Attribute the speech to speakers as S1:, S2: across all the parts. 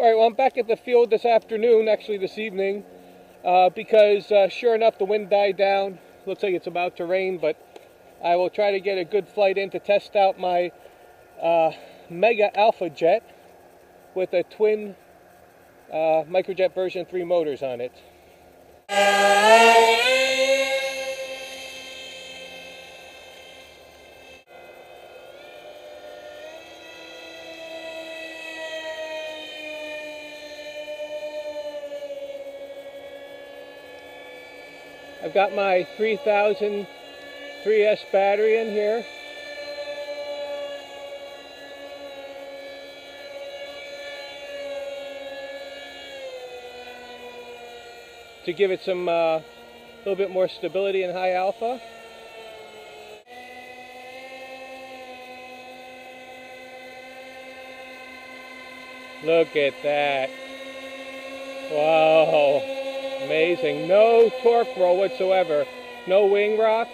S1: Alright, well, I'm back at the field this afternoon, actually this evening, because sure enough the wind died down. Looks like it's about to rain, but I will try to get a good flight in to test out my Mega Alpha Jet with a twin microjet version 3 motors on it. I've got my 3000 3S battery in here. To give it some little bit more stability in high alpha. Look at that. Wow. Amazing. No torque roll whatsoever. No wing rock.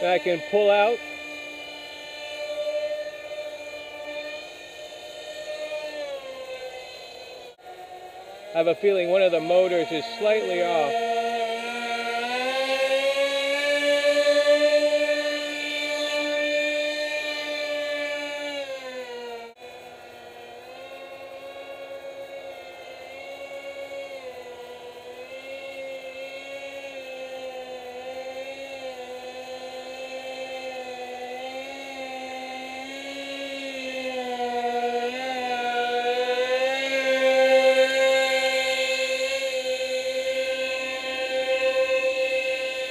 S1: And I can pull out. I have a feeling one of the motors is slightly off.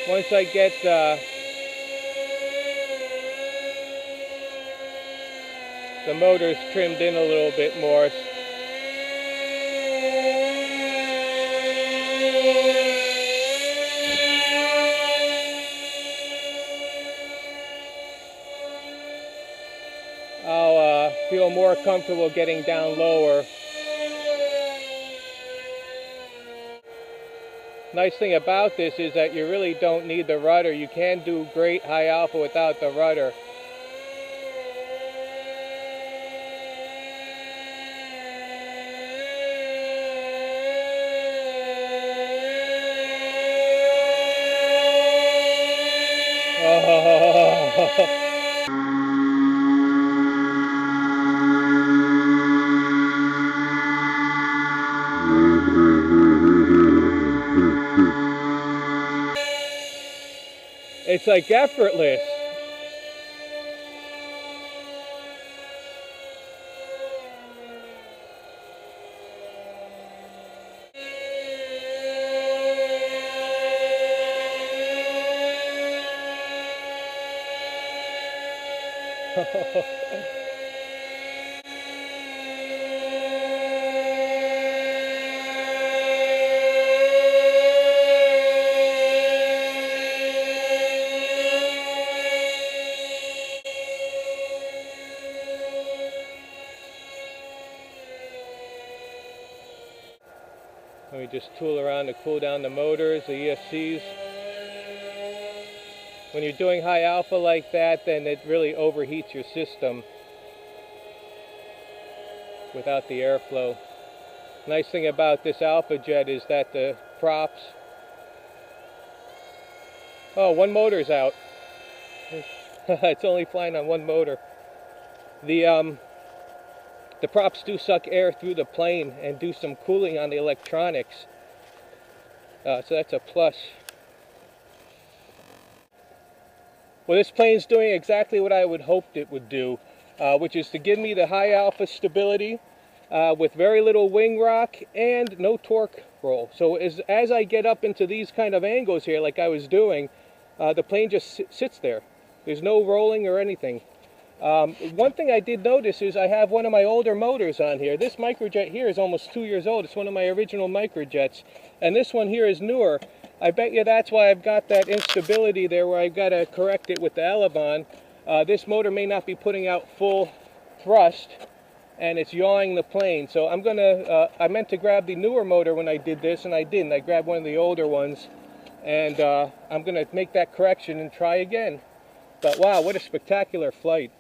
S1: Once I get the motors trimmed in a little bit more, I'll feel more comfortable getting down lower. Nice thing about this is that you really don't need the rudder. You can do great high alpha without the rudder. Oh. It's like effortless. Let me just tool around to cool down the motors, the ESCs. When you're doing high alpha like that, then it really overheats your system without the airflow. Nice thing about this Alpha Jet is that the props... Oh, one motor's out. It's only flying on one motor. The props do suck air through the plane and do some cooling on the electronics. So that's a plus. Well, this plane's doing exactly what I would hoped it would do, which is to give me the high alpha stability with very little wing rock and no torque roll. So as I get up into these kind of angles here, like I was doing, the plane just sits there. There's no rolling or anything. One thing I did notice is I have one of my older motors on here. This microjet here is almost 2 years old. It's one of my original microjets. And this one here is newer. I bet you that's why I've got that instability there where I've got to correct it with the elevon. This motor may not be putting out full thrust and it's yawing the plane. So I meant to grab the newer motor when I did this and I didn't. I grabbed one of the older ones. and I'm going to make that correction and try again. But wow, what a spectacular flight.